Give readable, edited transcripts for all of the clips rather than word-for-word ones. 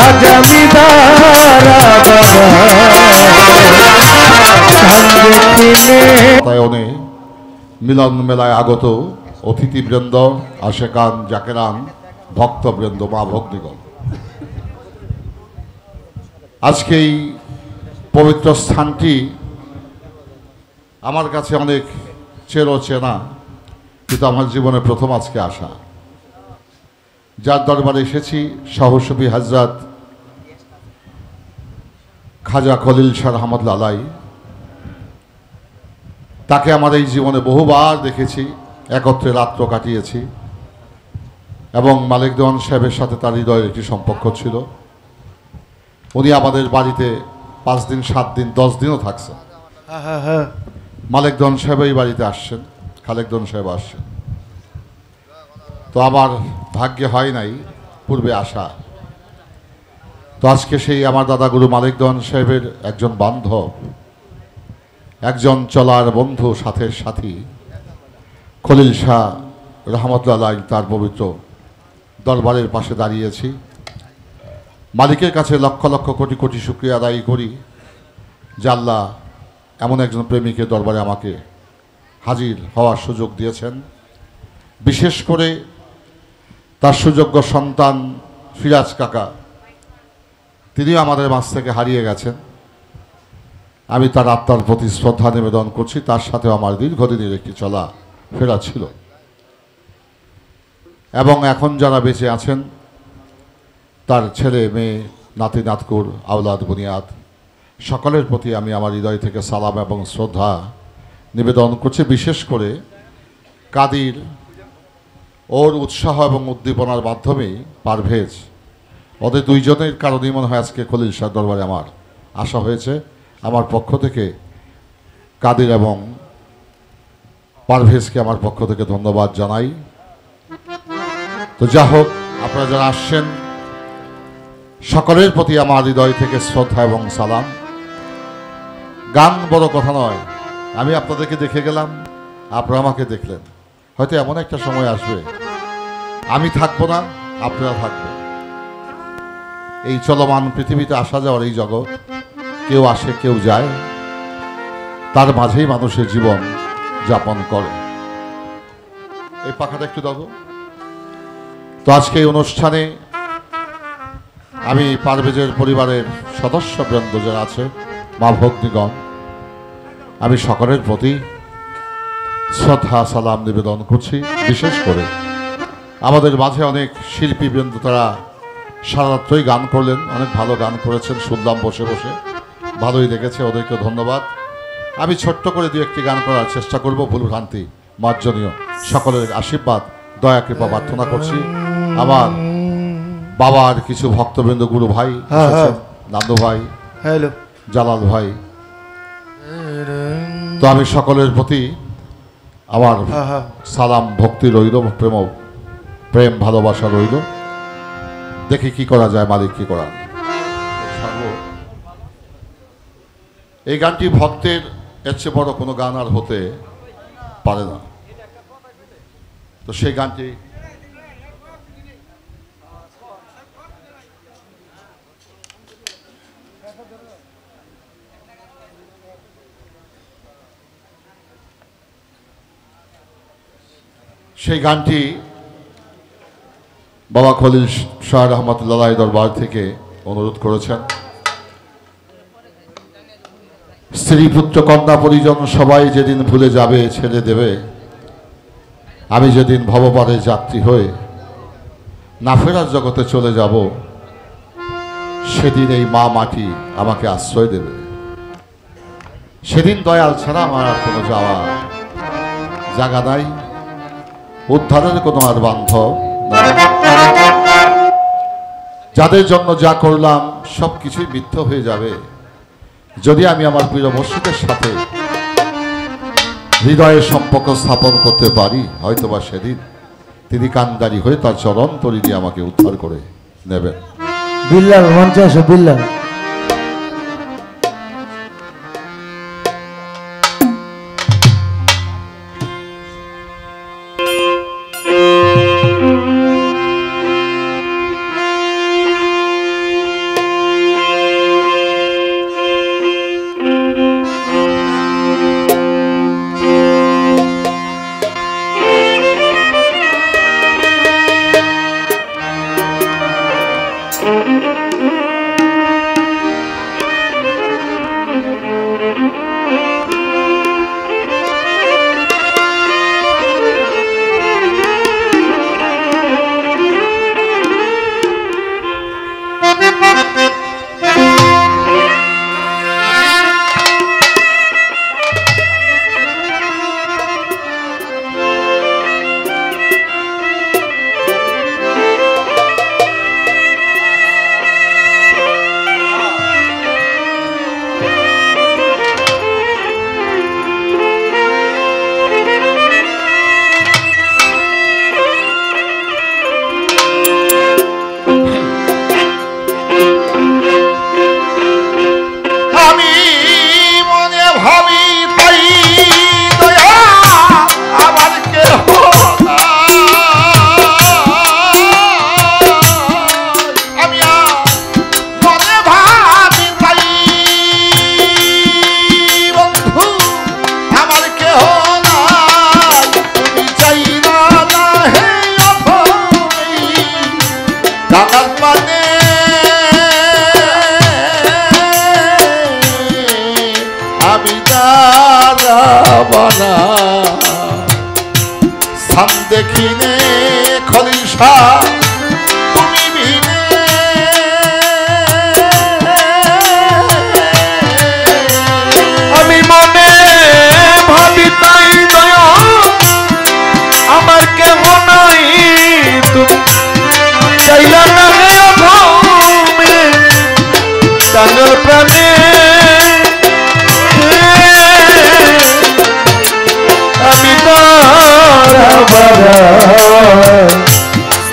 আজ আমি দাঁড়াবানে মিলন মেলায় আগত অতিথিবৃন্দ, আশেকান, জাকেরান, ভক্তবৃন্দ, মা ভগ্নীগণ, আজকে এই পবিত্র স্থানটি আমার কাছে অনেক চেনা, কিন্তু আমার জীবনে প্রথম আজকে আসা। যার দরবারে এসেছি সাহসবী হযরত খাজা খলিল শাহ রহমতুল্লাহ আলাইহি, তাকে আমার এই জীবনে বহুবার দেখেছি, একত্রে রাত্র কাটিয়েছি এবং মালিক দেওয়ান সাহেবের সাথে তার হৃদয়ের একটি সম্পর্ক ছিল। উনি আমাদের বাড়িতে 5 দিন 7 দিন 10 দিনও থাকছেন। মালিক দেওয়ান সাহেব এই বাড়িতে আসছেন, খালেক দেওয়ান সাহেব আসছেন। তো আমার ভাগ্যে হয় নাই পূর্বে আসা। তো আজকে সেই আমার দাদা গুরু মালিক দেওয়ান সাহেবের একজন বান্ধব, একজন চলার বন্ধু, সাথের সাথী খলিল শাহ রহমতুল্লাহ আলাইহি, তার পবিত্র দরবারের পাশে দাঁড়িয়েছি। মালিকের কাছে লক্ষ লক্ষ কোটি কোটি শুকরিয়া আদায় করি যে আল্লাহ এমন একজন প্রেমিকের দরবারে আমাকে হাজির হওয়ার সুযোগ দিয়েছেন। বিশেষ করে তার সুযোগ্য সন্তান ফিরাজ কাকা, তিনিও আমাদের মাঝ থেকে হারিয়ে গেছেন। আমি তার আত্মার প্রতি শ্রদ্ধা নিবেদন করছি। তার সাথে আমার দীর্ঘদিনের একটি চলা ফেরা ছিল এবং এখন যারা বেঁচে আছেন তার ছেলে মেয়ে, নাতি নাতকুর, আওলাদ বুনিয়াদ, সকলের প্রতি আমি আমার হৃদয় থেকে সালাম এবং শ্রদ্ধা নিবেদন করছি। বিশেষ করে কাদির, ওর উৎসাহ এবং উদ্দীপনার মাধ্যমেই পারভেজ, ওদের দুইজনের কারণেই মনে হয় আজকে খলিল শাহ দরবারে আমার আসা হয়েছে। আমার পক্ষ থেকে কাদির এবং পারভেজকে আমার পক্ষ থেকে ধন্যবাদ জানাই। তো যা হোক, আপনারা যারা আসছেন সকলের প্রতি আমার হৃদয় থেকে শ্রদ্ধা এবং সালাম। গান বড় কথা নয়, আমি আপনাদেরকে দেখে গেলাম, আপনারা আমাকে দেখলেন। হয়তো এমন একটা সময় আসবে আমি থাকবো না, আপনারা থাকবেন। এই চলমান পৃথিবীতে আসা যাওয়ার এই জগৎ, কেউ আসে কেউ যায়, তার মাঝেই মানুষের জীবন যাপন করে। এই পাখাটা একটু দাও। তো আজকে এই অনুষ্ঠানে আমি পারভেজের পরিবারের সদস্যবৃন্দ যারা আছে, মা ভগ্নীগণ, আমি সকলের প্রতি শ্রদ্ধা সালাম নিবেদন করছি। বিশেষ করে আমাদের মাঝে অনেক শিল্পীবৃন্দ, তারা সারারাত্রই গান করলেন, অনেক ভালো গান করেছেন, শুনলাম বসে বসে, ভালোই লেগেছে, ওদেরকে ধন্যবাদ। আমি ছোট্ট করে 2-1টি গান করার চেষ্টা করব, ভুল ভ্রান্তি মার্জনীয়। সকলের আশীর্বাদ দয়া কৃপা প্রার্থনা করছি। আমার বাবার কিছু ভক্তবৃন্দ, গুরু ভাই, নান্দু ভাই, জালাল ভাই, তো আমি সকলের প্রতি আমার সালাম ভক্তি রইল, প্রেম ভালোবাসা রইল। দেখি কি করা যায়, মালিক কি করা। এই গানটি ভক্তের এর চেয়ে বড় কোনো গান আর হতে পারে না। তো সেই গানটি বাবা খলিল শাহ রহমতুল্লাহ আলাইহি দরবার থেকে অনুরোধ করেছেন। স্ত্রী পুত্র কন্যা পরিজন সবাই যেদিন ভুলে যাবে, ছেড়ে দেবে, আমি যেদিন ভবপারে যাত্রী হয়ে না ফেরার জগতে চলে যাব, সেদিন এই মা মাটি আমাকে আশ্রয় দেবে। সেদিন দয়াল ছাড়া আমার আর কোনো যাওয়া জায়গা নাই, উদ্ধারের কোনো আর বান্ধব নাই। যাদের জন্য যা করলাম সব কিছুই মিথ্যা হয়ে যাবে যদি আমি আমার প্রিয় মসজিদের সাথে হৃদয়ের সম্পর্ক স্থাপন করতে পারি। হয়তোবা সেদিন তিনি কান্দারি হয়ে তার চরণ তরি দিয়ে আমাকে উদ্ধার করে নেবেন। বিল্লাল মঞ্চে আসো, বিল্লাল।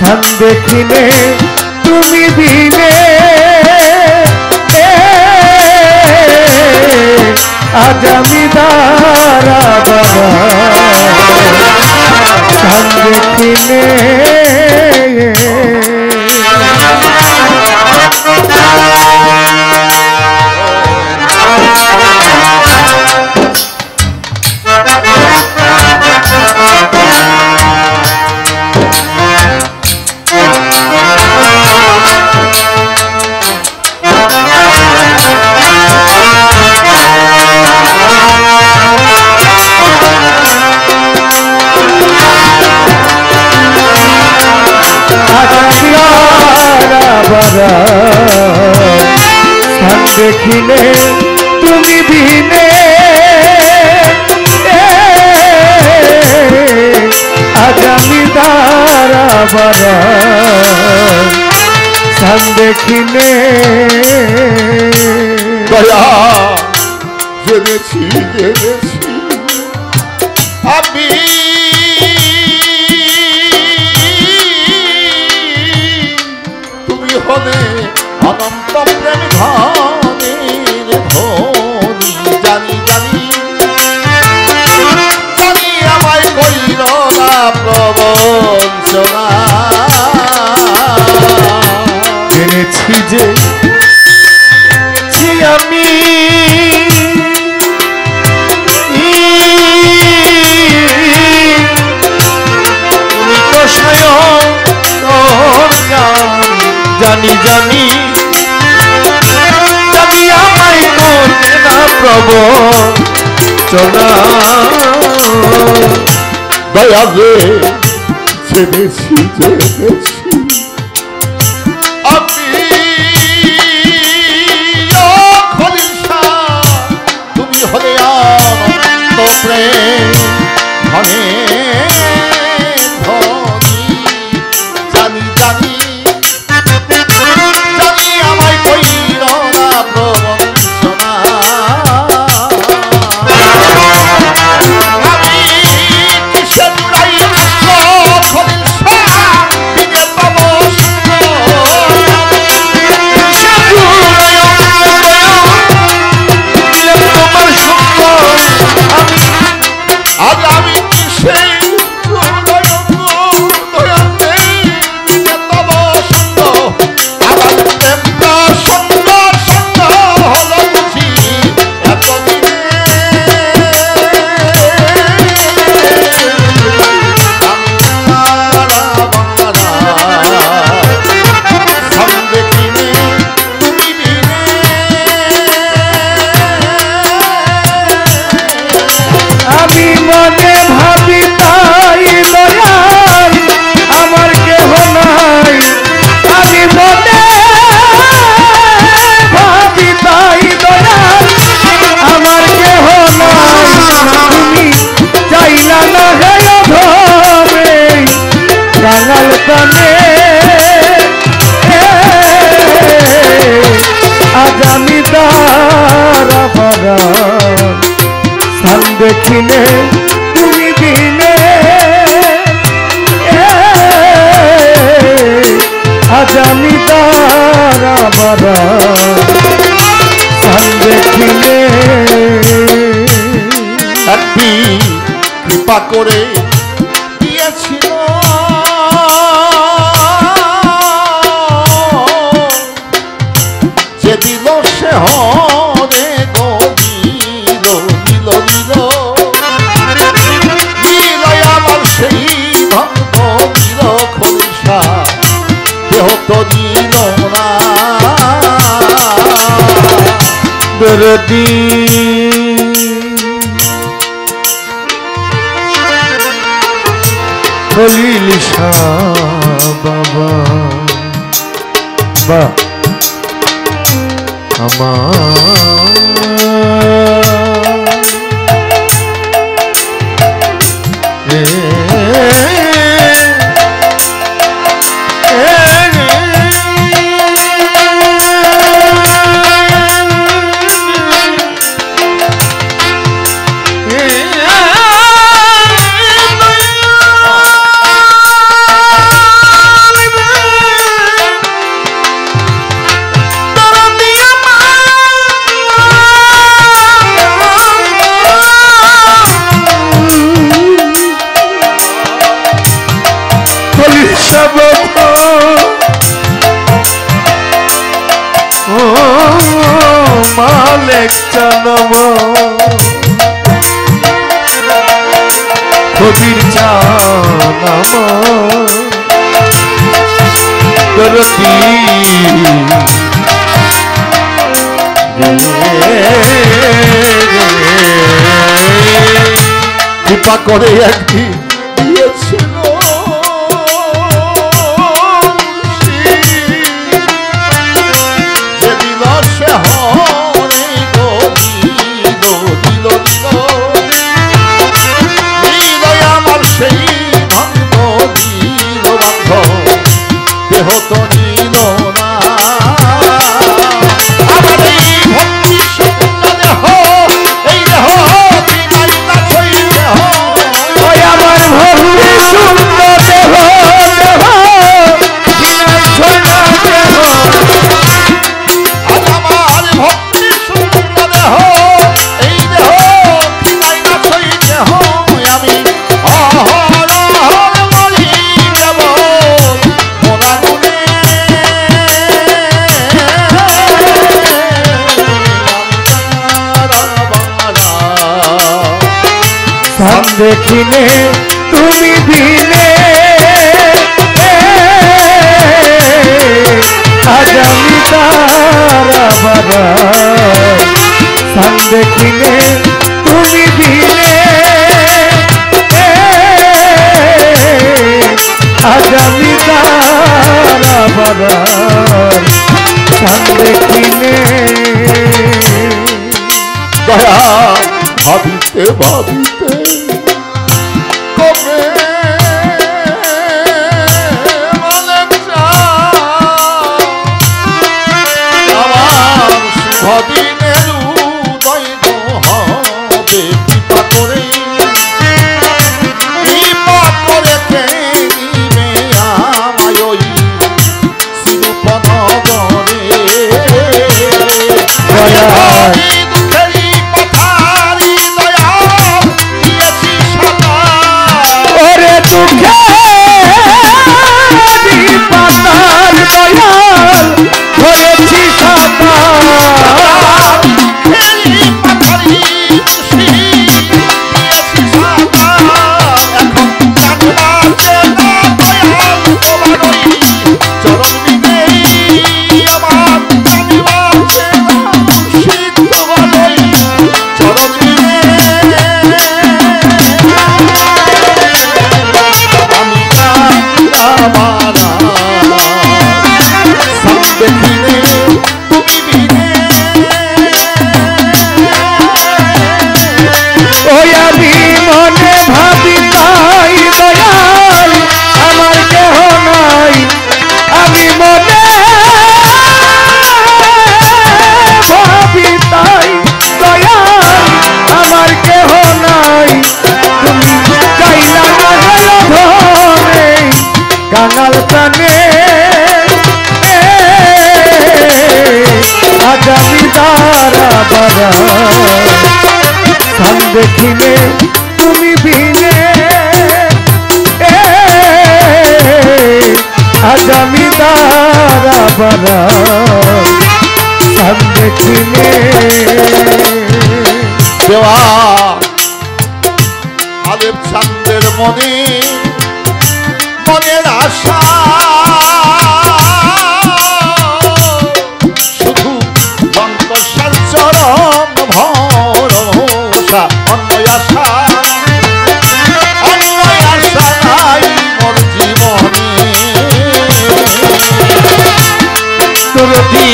ধান দেখিনে তুমি বিনে আজ আমি দাঁড়াবো ধান দেখিনে ধান দেখিলে তুমি বিনে আজ আমি দাঁড়াবার ধান দেখিলে দয়া জেনেছি আমি তুমি হলে অনন্ত প্রেম ধনের ধনী জানি জানি জানি আমায় কইল না প্রবঞ্চনা জেনেছি যে আমি জানি জানি জানি আমায় করবে না প্রবঞ্চনা দয়া রে জেনেছি আমি তুমি হলে অনন্ত প্রেম ধনে ধনী জানি জানি জানি আমায় কইল না প্রবঞ্চনা আমি কিসে জুড়াই দেখিলে তুমি বিনে আজ আমি দাঁড়াবার দেখিলে একটি কৃপা করে দিয়েছিল যে দিল সে হরে গো দিল দিল দিল দিল আমার সেই ভক্ত দিল খলিশা দেহ তো দিল না দরদি খলিল শাহ বাবা বা মালিক জানম কবির জানম দরদি কৃপা করে একদিন দিয়েছিল যে দিল সে হরে গো দিল দিল দিল হৃদয় আমার সেই ভঙ্গ দিল বন্ধ দেহ তো নিল না আমার এই ভক্তি শূন্য দেহ এই দেহ বিনাই না ছই দেহ ওই আমার ভক্তি শূন্য দেহ দেহ বিনাই ছড়া দেহ আজ আমার ভক্তি শূন্য দেহ এই দেহ বিনাই না ছই দেহ আমি অহরহ মরি যাব মোনাগুনে ধান দেখিনে তুমি দিলে আজ আমি তারা বাবা ধান দেখিনে তুমি দিলে আজ আমি তারা বাবা ধান দেখিনে দয়া ভাবিতে ভাবিতে কবে মালিক আমার শুভ দিনের উদয় গো হবে কৃপা করে কে নিবে আমায় ওই শিরূপন গরে দুঃখেরই পথারি দয়া দিয়েছি সাদা ওরে দুঃখে পাতাল দয়াল হয়েছি সাদা দুঃখেরই পথারি খুশি দিয়েছি সাদা এখন জানবাছে না দয়াল তোমারই চরণ বিনেই আমার জানবাছে না খুশি তোমারই চরণ আমি আমার দেখিলে তুমি বিনে ওই আমি মনে ভাবি তাই দয়াল আমার কেহ নাই আমি মনে ভাবি তাই দয়াল আমার কেহ নাই তুমি চাইলা না ধরে কাঙাল প্রাণে আজ আমি দাঁড়া বাবা ধান দেখিলে তুমি বিনে আজ আমি দাঁড়া বাবা ধান দেখিলে দেওয়া আলেপ চান্দের মনে মনের আশা শুধু লঙ্কসার চরণ ভরসা অন্য আশা নাই মোর জীবনে দরদি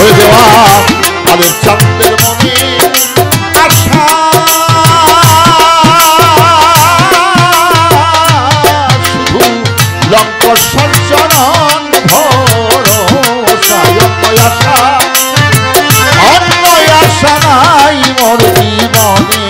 করে দেওয়া আলোর চাঁদের মনে আশা শুধু লঙ্ক সঞ্চরণ ভরসা অন্য আশা নাই মোর জীবনে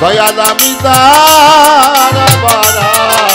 দয়াল আমি তারা বারা